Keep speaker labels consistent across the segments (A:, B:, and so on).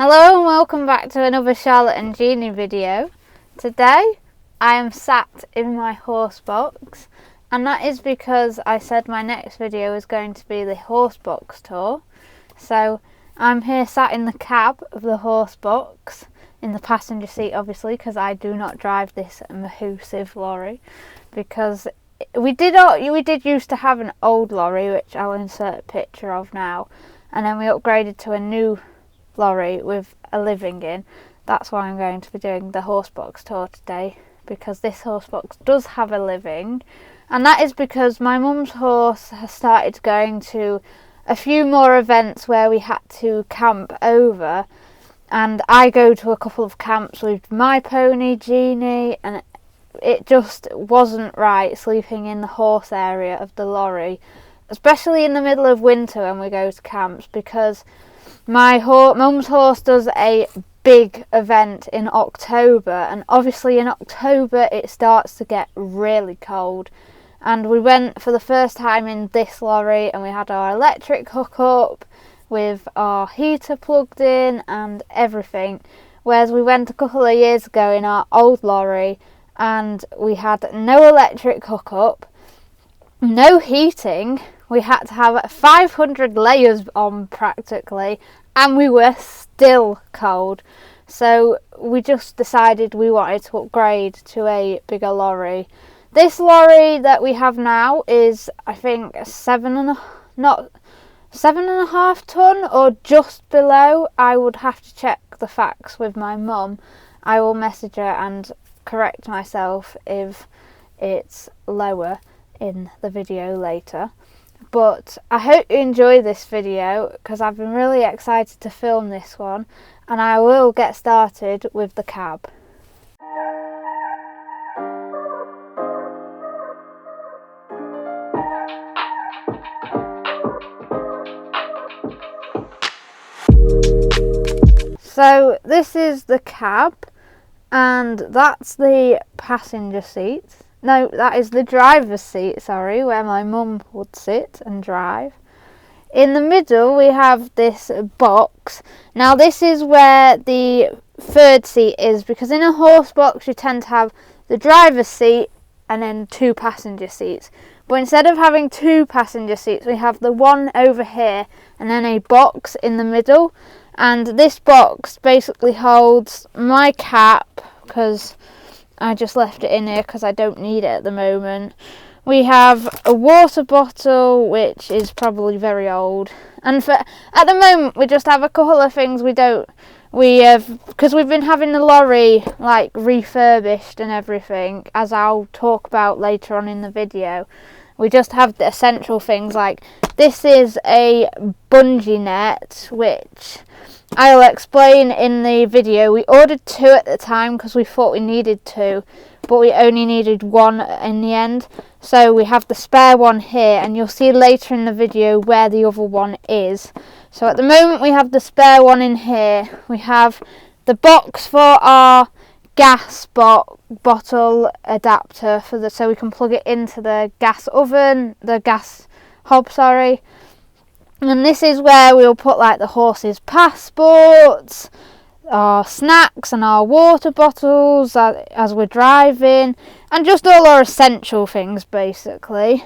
A: Hello and welcome back to another Charlotte and Jeannie video. Today I am sat in my Horsebox, and that is because I said my next video is going to be the Horsebox tour. So I'm here sat in the cab of the Horsebox, in the passenger seat obviously, because I do not drive this massive lorry, because we did used to have an old lorry which I'll insert a picture of now, and then we upgraded to a new lorry with a living in. That's why I'm going to be doing the Horsebox tour today, because this Horsebox does have a living, and that is because my mum's horse has started going to a few more events where we had to camp over, and I go to a couple of camps with my pony Jeannie, and it just wasn't right sleeping in the horse area of the lorry, especially in the middle of winter when we go to camps, because my mum's horse does a big event in October, and obviously in October it starts to get really cold, and we went for the first time in this lorry and we had our electric hookup with our heater plugged in and everything, whereas we went a couple of years ago in our old lorry and we had no electric hookup, no heating. We had to have 500 layers on practically, and we were still cold. So we just decided we wanted to upgrade to a bigger lorry. This lorry that we have now is, I think, 7.5 ton or just below. I would have to check the facts with my mum. I will message her and correct myself if it's lower in the video later. But I hope you enjoy this video, because I've been really excited to film this one, and I will get started with the cab. So this is the cab, and that's the passenger seat. No, that is the driver's seat, sorry, where my mum would sit and drive. In the middle we have this box. Now this is where the third seat is, because in a Horsebox you tend to have the driver's seat and then two passenger seats. But instead of having two passenger seats, we have the one over here and then a box in the middle. And this box basically holds my cap, because I just left it in here because I don't need it at the moment. We have a water bottle, which is probably very old. And at the moment, we just have a couple of things because we've been having the lorry like refurbished and everything, as I'll talk about later on in the video. We just have the essential things, like this is a bungee net, which I'll explain in the video. We ordered two at the time because we thought we needed two, but we only needed one in the end. So we have the spare one here, and you'll see later in the video where the other one is. So at the moment we have the spare one in here. We have the box for our gas bottle adapter so we can plug it into the gas oven, the gas hob, sorry. And this is where we'll put like the horse's passports, our snacks and our water bottles as we're driving, and just all our essential things basically.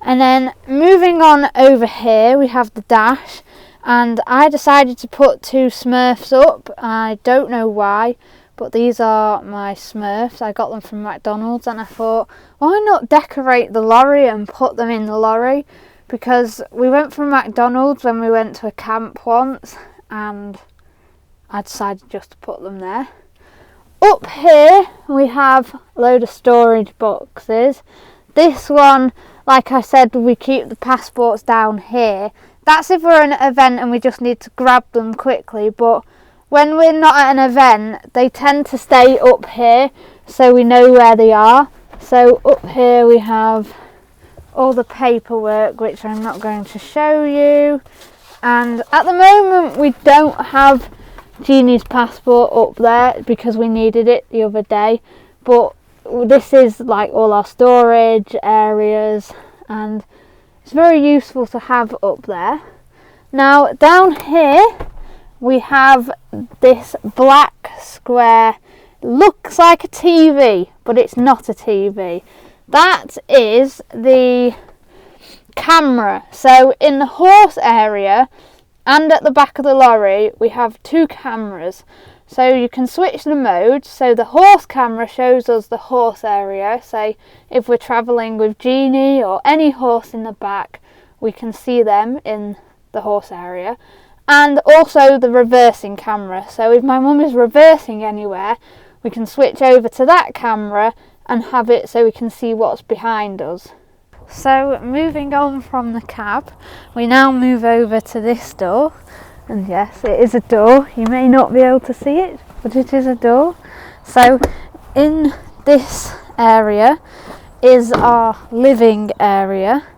A: And then moving on over here we have the dash, and I decided to put two Smurfs up. I don't know why, but these are my Smurfs. I got them from McDonald's, and I thought, why not decorate the lorry and put them in the lorry? Because we went from McDonald's when we went to a camp once, and I decided just to put them there. Up here we have a load of storage boxes. This one, like I said, we keep the passports down here. That's if we're in an event and we just need to grab them quickly, but when we're not at an event they tend to stay up here so we know where they are. So up here we have all the paperwork, which I'm not going to show you, and at the moment we don't have Jeannie's passport up there because we needed it the other day, but this is like all our storage areas, and it's very useful to have up there. Now down here we have this black square, looks like a TV, but it's not a TV. That is the camera. So in the horse area and at the back of the lorry we have two cameras, so you can switch the mode. So the horse camera shows us the horse area, say if we're travelling with Jeannie or any horse in the back, we can see them in the horse area. And also the reversing camera, so if my mum is reversing anywhere, we can switch over to that camera and have it so we can see what's behind us. So moving on from the cab, we now move over to this door, and yes, it is a door. You may not be able to see it, but it is a door. So in this area is our living area.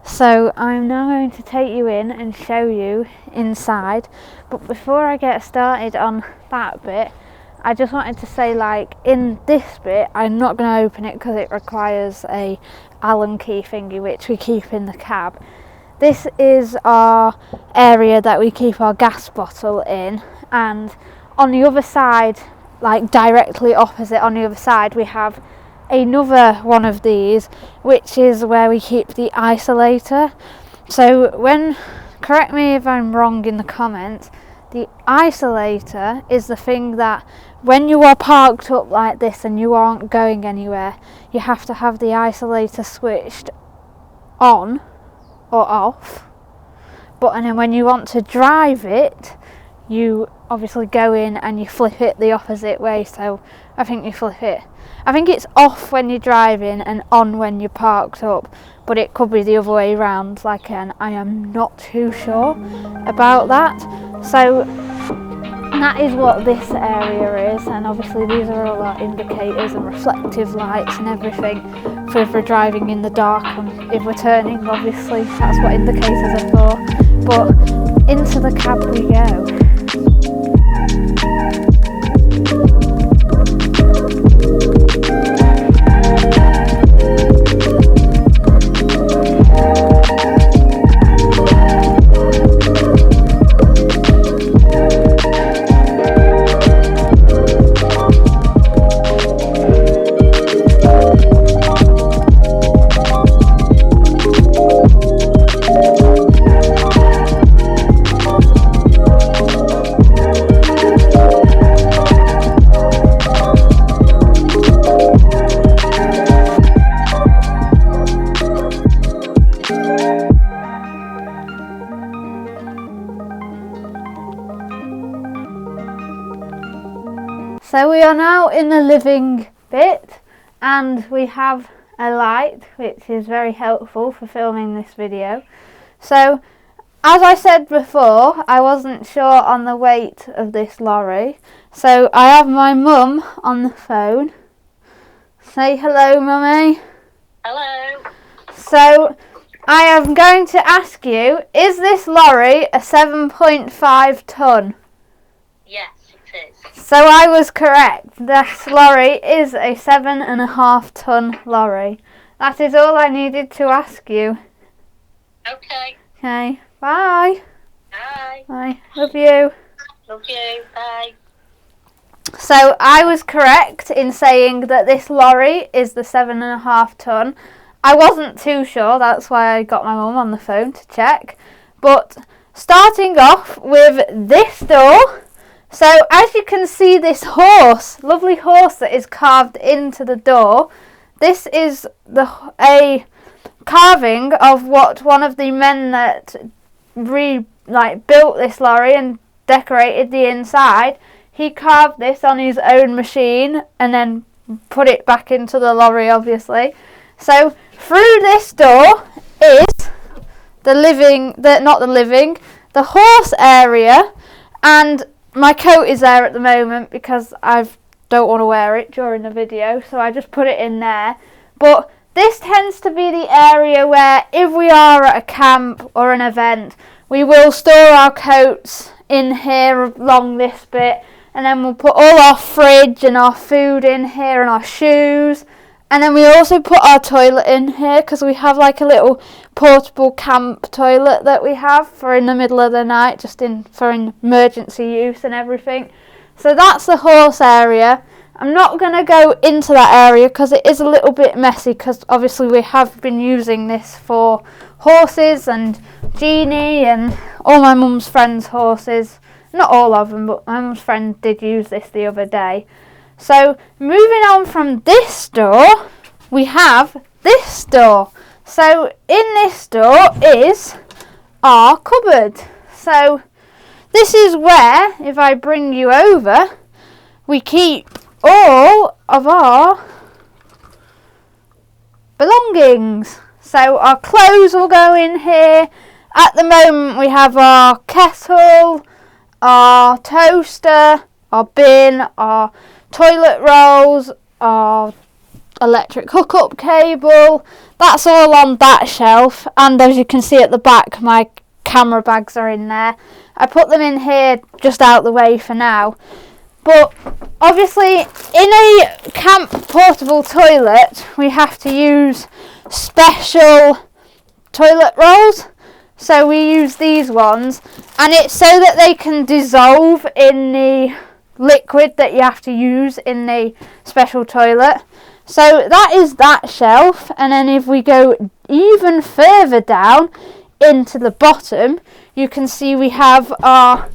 A: So I'm now going to take you in and show you inside, but before I get started on that bit, I just wanted to say, like, in this bit I'm not going to open it because it requires a Allen key thingy which we keep in the cab. This is our area that we keep our gas bottle in, and on the other side, like directly opposite on the other side, we have another one of these which is where we keep the isolator. So correct me if I'm wrong in the comments, the isolator is the thing that when you are parked up like this and you aren't going anywhere, you have to have the isolator switched on or off. And then when you want to drive it, you obviously go in and you flip it the opposite way. So I think you flip it. I think it's off when you're driving and on when you're parked up, but it could be the other way around. I am not too sure about that. So that is what this area is, and obviously these are all our indicators and reflective lights and everything for if we're driving in the dark, and if we're turning, obviously that's what indicators are for. But into the cab we go. So we are now in the living bit, and we have a light which is very helpful for filming this video. So as I said before, I wasn't sure on the weight of this lorry, so I have my mum on the phone. Say hello, mummy.
B: Hello.
A: So I am going to ask you, is this lorry a 7.5 tonne?
B: Yes, it is.
A: So I was correct. This lorry is a 7.5 tonne lorry. That is all I needed to ask you.
B: Okay.
A: Okay. Bye.
B: Bye.
A: Bye. Love you.
B: Love you. Bye.
A: So I was correct in saying that this lorry is the 7.5 tonne. I wasn't too sure, that's why I got my mum on the phone to check. But starting off with this door. So as you can see, this horse, lovely horse that is carved into the door. This is a carving of what one of the men that built this lorry and decorated the inside. He carved this on his own machine and then put it back into the lorry, obviously. So through this door is the horse area, and my coat is there at the moment because I don't want to wear it during the video, so I just put it in there. But this tends to be the area where, if we are at a camp or an event, we will store our coats in here along this bit, and then we'll put all our fridge and our food in here and our shoes. And then we also put our toilet in here because we have like a little portable camp toilet that we have for in the middle of the night, just for emergency use and everything. So that's the horse area. I'm not going to go into that area because it is a little bit messy, because obviously we have been using this for horses and Jeannie and all my mum's friends' horses. Not all of them, but my mum's friend did use this the other day. So moving on from this door, we have this door. So in this door is our cupboard. So this is where, if I bring you over, we keep all of our belongings. So our clothes will go in here. At the moment we have our kettle, our toaster, our bin, our toilet rolls, our electric hookup cable. That's all on that shelf, and as you can see at the back, my camera bags are in there. I put them in here just out the way for now. But obviously in a camp portable toilet we have to use special toilet rolls. So we use these ones, and it's so that they can dissolve in the liquid that you have to use in the special toilet. So that is that shelf, and then if we go even further down into the bottom, you can see we have our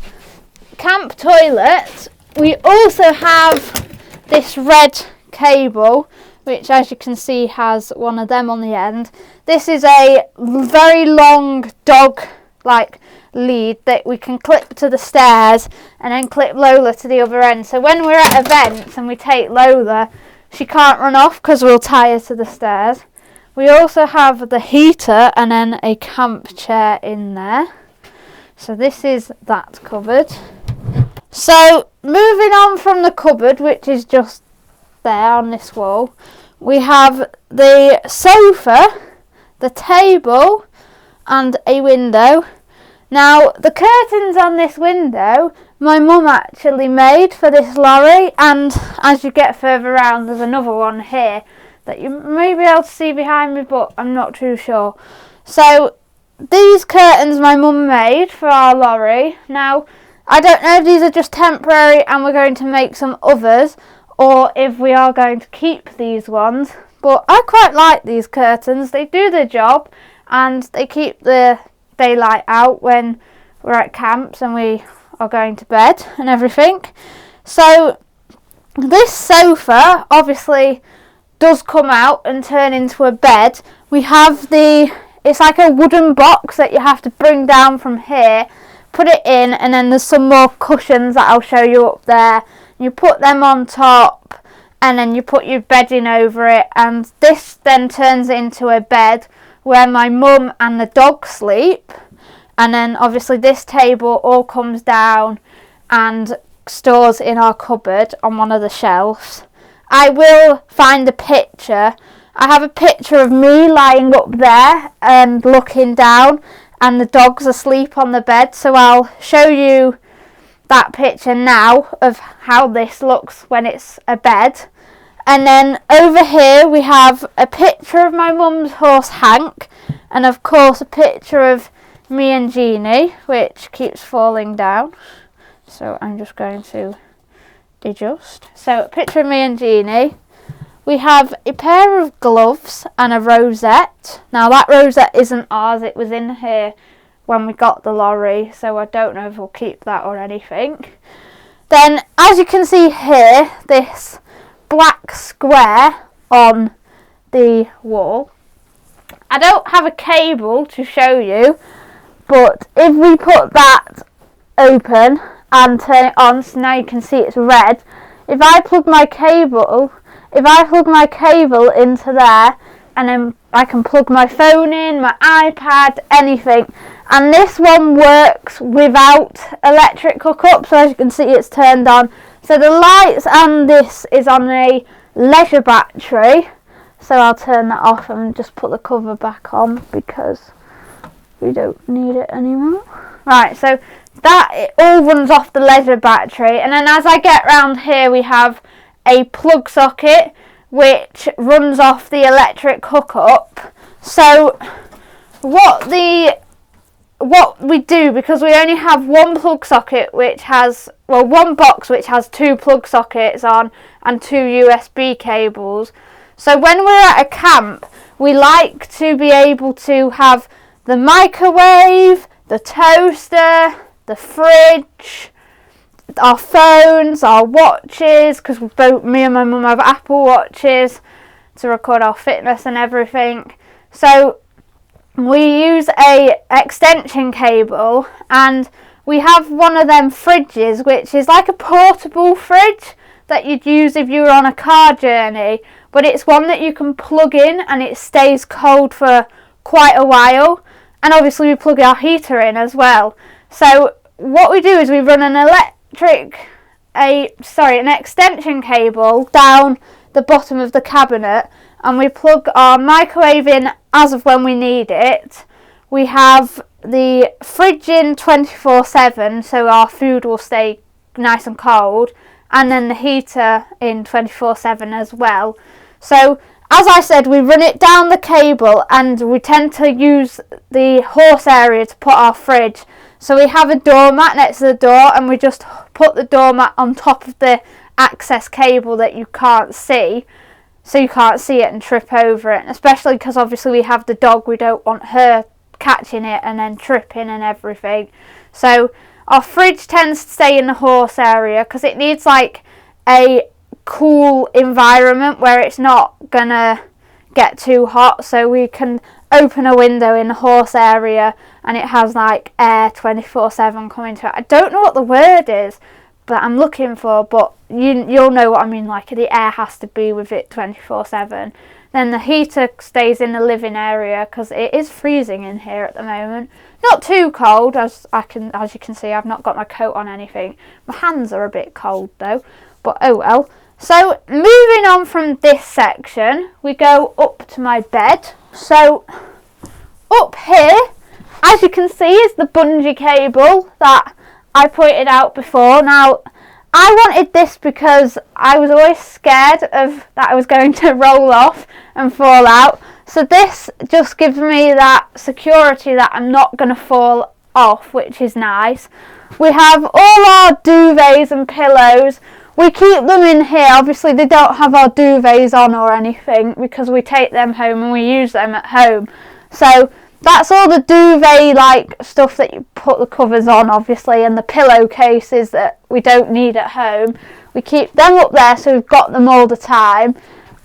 A: camp toilet. We also have this red cable, which as you can see has one of them on the end. This is a very long dog like lead that we can clip to the stairs and then clip Lola to the other end. So when we're at events and we take Lola, she can't run off because we'll tie her to the stairs. We also have the heater and then a camp chair in there. So this is that cupboard. So moving on from the cupboard, which is just there on this wall, we have the sofa, the table and a window. Now the curtains on this window my mum actually made for this lorry, and as you get further around there's another one here that you may be able to see behind me, but I'm not too sure. So these curtains my mum made for our lorry. Now I don't know if these are just temporary and we're going to make some others, or if we are going to keep these ones, but I quite like these curtains. They do the job and they keep the daylight out when we're at camps and we are going to bed and everything. So this sofa obviously does come out and turn into a bed. We have it's like a wooden box that you have to bring down from here, put it in, and then there's some more cushions that I'll show you up there. You put them on top and then you put your bedding over it, and this then turns into a bed where my mum and the dog sleep. And then obviously this table all comes down and stores in our cupboard on one of the shelves. I will find a picture. I have a picture of me lying up there and looking down, and the dog's asleep on the bed, so I'll show you that picture now of how this looks when it's a bed. And then over here we have a picture of my mum's horse Hank, and of course a picture of me and Jeannie, which keeps falling down. So I'm just going to adjust. So a picture of me and Jeannie. We have a pair of gloves and a rosette. Now that rosette isn't ours, it was in here when we got the lorry, so I don't know if we'll keep that or anything. Then as you can see here, this black square on the wall. I don't have a cable to show you, but if we put that open and turn it on, so now you can see it's red. If I plug my cable into there, and then I can plug my phone in, my iPad, anything. And this one works without electric hookup, so as you can see it's turned on. So the lights and this is on a leisure battery. So I'll turn that off and just put the cover back on because we don't need it anymore. Right, so that it all runs off the leisure battery, and then as I get round here we have a plug socket which runs off the electric hookup. So what we do, because we only have one plug socket which has, well, one box which has 2 plug sockets on and 2 USB cables. So when we're at a camp, we like to be able to have the microwave, the toaster, the fridge, our phones, our watches, because both me and my mum have Apple watches to record our fitness and everything. So we use a extension cable, and we have one of them fridges which is like a portable fridge that you'd use if you were on a car journey, but it's one that you can plug in and it stays cold for quite a while. And obviously we plug our heater in as well. So what we do is we run an extension cable down the bottom of the cabinet, and we plug our microwave in as of when we need it. We have the fridge in 24/7, so our food will stay nice and cold, and then the heater in 24/7 as well. So as I said, we run it down the cable, and we tend to use the horse area to put our fridge. So we have a doormat next to the door, and we just put the doormat on top of the access cable that you can't see, so you can't see it and trip over it. And especially because obviously we have the dog, we don't want her catching it and then tripping and everything. So our fridge tends to stay in the horse area because it needs like a cool environment where it's not gonna get too hot, so we can open a window in the horse area and it has like air 24/7 coming to it. I don't know what the word is that I'm looking for, but you'll know what I mean, like the air has to be with it 24/7. Then the heater stays in the living area because it is freezing in here at the moment. Not too cold, as you can see, I've not got my coat on anything. My hands are a bit cold though, but oh well. So moving on from this section, we go up to my bed. So up here, as you can see, is the bungee cable that I pointed out before. Now, I wanted this because I was always scared of that I was going to roll off and fall out. So this just gives me that security that I'm not going to fall off, which is nice. We have all our duvets and pillows. We keep them in here. Obviously they don't have our duvets on or anything because we take them home and we use them at home. So that's all the duvet like stuff that you put the covers on, obviously, and the pillowcases that we don't need at home. We keep them up there, so we've got them all the time.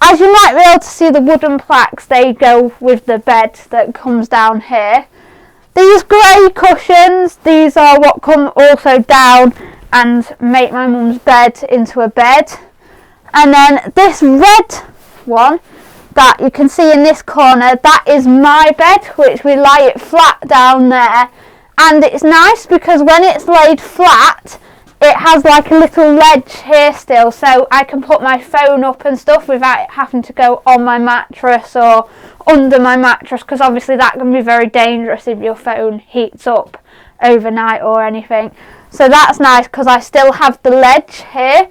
A: As you might be able to see, the wooden plaques, they go with the bed that comes down here. These grey cushions, these are what come also down and make my mum's bed into a bed. And then this red one that you can see in this corner, that is my bed, which we lie it flat down there. And it's nice because when it's laid flat, it has like a little ledge here still, so I can put my phone up and stuff without it having to go on my mattress or under my mattress, because obviously that can be very dangerous if your phone heats up overnight or anything. So that's nice because I still have the ledge here,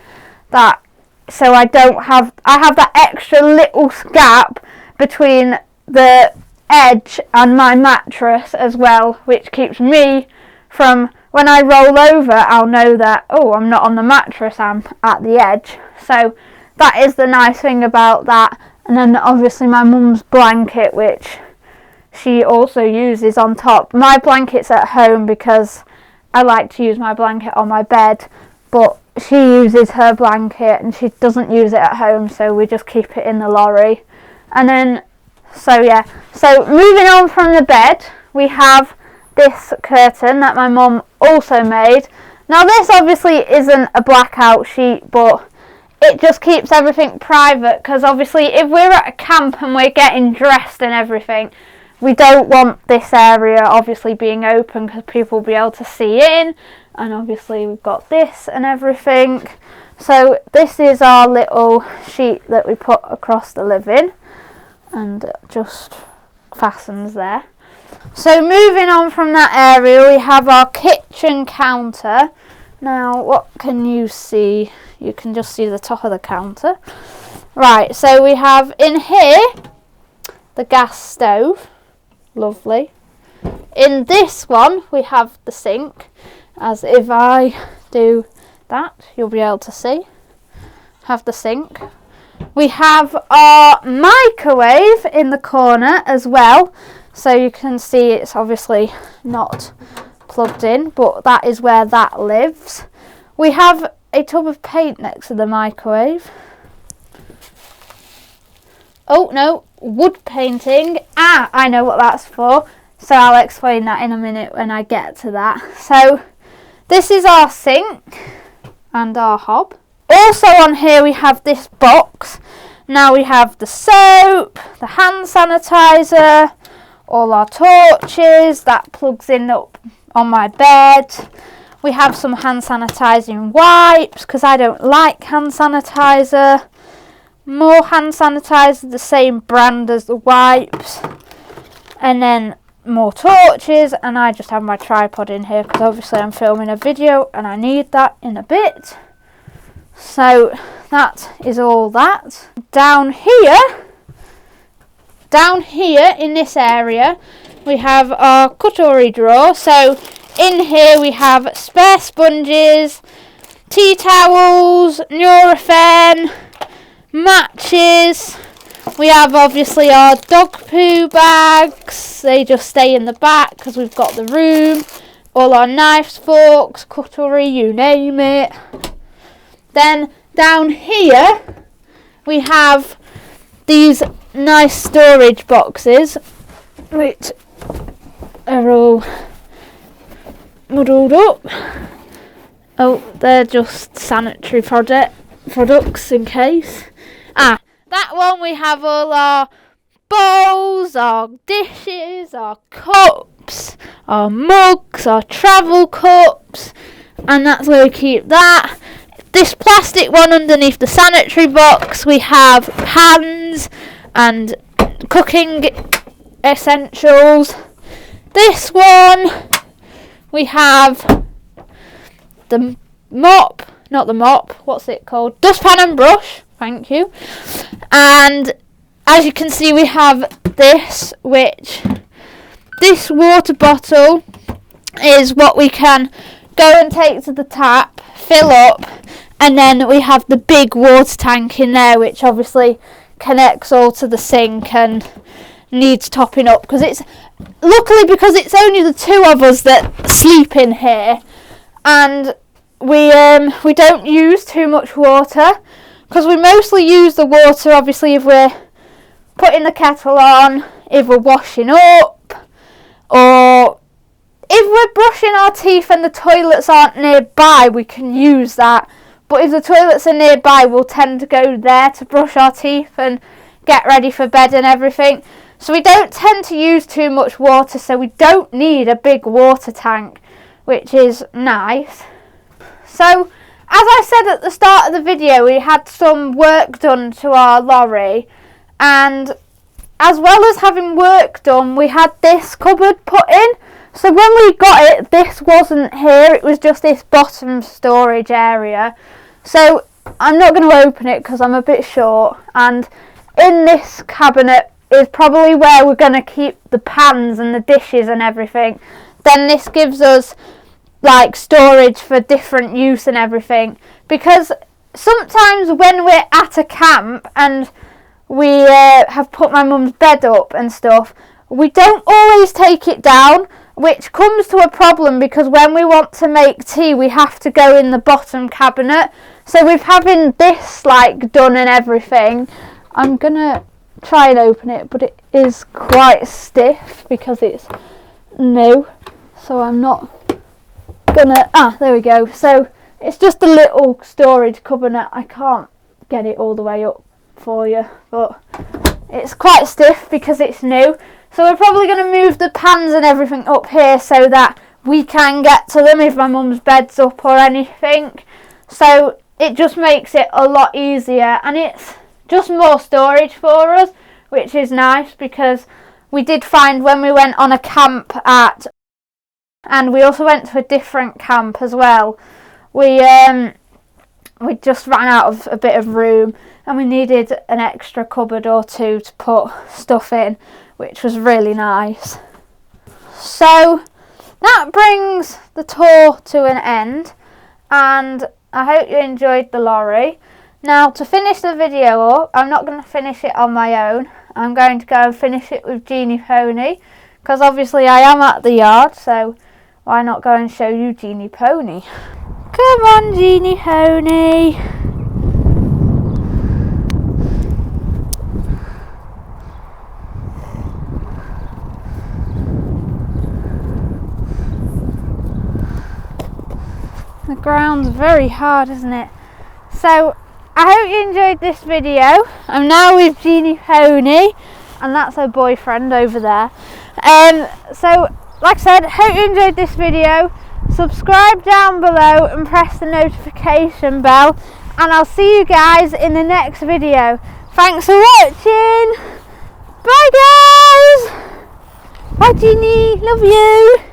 A: so I have that extra little gap between the edge and my mattress as well, which keeps me from, when I roll over, I'll know that, oh, I'm not on the mattress, I'm at the edge. So that is the nice thing about that. And then obviously my mum's blanket, which she also uses on top. My blanket's at home because I like to use my blanket on my bed, but she uses her blanket and she doesn't use it at home, so we just keep it in the lorry. And then, so yeah, so moving on from the bed, we have this curtain that my mum also made. Now this obviously isn't a blackout sheet, but it just keeps everything private, because obviously if we're at a camp and we're getting dressed and everything, we don't want this area obviously being open because people will be able to see in. And obviously we've got this and everything. So this is our little sheet that we put across the living and it just fastens there. So moving on from that area, we have our kitchen counter. Now what can you see? You can just see the top of the counter. Right, so we have in here the gas stove. Lovely. in this one we have the sink, as if I do that you'll be able to see. Have the sink. We have our microwave in the corner as well, so you can see it's obviously not plugged in, but that is where that lives. We have a tub of paint next to the microwave. Oh no, wood painting. I know what that's for, so I'll explain that in a minute when I get to that. So this is our sink and our hob. Also on here we have this box. Now we have the soap, the hand sanitizer, all our torches, that plugs in up on my bed. We have some hand sanitizing wipes because I don't like hand sanitizer. More hand sanitizer, the same brand as the wipes. And then more torches, and I just have my tripod in here because obviously I'm filming a video and I need that in a bit. So that is all that. Down here in this area we have our cutlery drawer. So in here we have spare sponges, tea towels, Nurofen, matches. We have obviously our dog poo bags, they just stay in the back because we've got the room. All our knives, forks, cutlery, you name it. Then down here we have these nice storage boxes which are all muddled up. Oh, they're just sanitary products in case. That one we have all our bowls, our dishes, our cups, our mugs, our travel cups, and that's where we keep that. This plastic one underneath the sanitary box we have pans and cooking essentials. This one we have the mop, not the mop, what's it called? Dustpan and brush, thank you. And as you can see we have this, which this water bottle is what we can go and take to the tap, fill up, and then we have the big water tank in there which obviously connects all to the sink and needs topping up because it's only the two of us that sleep in here, and we don't use too much water because we mostly use the water obviously if we're putting the kettle on, if we're washing up, or if we're brushing our teeth and the toilets aren't nearby, we can use that. But if the toilets are nearby, we'll tend to go there to brush our teeth and get ready for bed and everything. So we don't tend to use too much water, so we don't need a big water tank, which is nice. So, as I said at the start of the video, we had some work done to our lorry, and as well as having work done, we had this cupboard put in. So when we got it, this wasn't here, it was just this bottom storage area. So I'm not going to open it because I'm a bit short, and in this cabinet is probably where we're going to keep the pans and the dishes and everything. Then this gives us like storage for different use and everything, because sometimes when we're at a camp and we have put my mum's bed up and stuff, we don't always take it down, which comes to a problem because when we want to make tea we have to go in the bottom cabinet. So with having this like done and everything, I'm gonna try and open it, but it is quite stiff because it's new, so I'm not gonna, there we go. So it's just a little storage cabinet. I can't get it all the way up for you, but it's quite stiff because it's new. So we're probably going to move the pans and everything up here so that we can get to them if my mum's bed's up or anything. So it just makes it a lot easier, and it's just more storage for us, which is nice because we did find when we went on a camp and we also went to a different camp as well, we just ran out of a bit of room and we needed an extra cupboard or two to put stuff in, which was really nice. So that brings the tour to an end, and I hope you enjoyed the lorry. Now, to finish the video up, I'm not going to finish it on my own. I'm going to go and finish it with Genie Pony, because obviously I am at the yard, so why not go and show you Genie Pony? Come on, Genie Pony. The ground's very hard, isn't it? So I hope you enjoyed this video. I'm now with Genie Pony, and that's her boyfriend over there. So like I said, hope you enjoyed this video. Subscribe down below and press the notification bell, and I'll see you guys in the next video. Thanks for watching. Bye guys. Bye Genie, love you.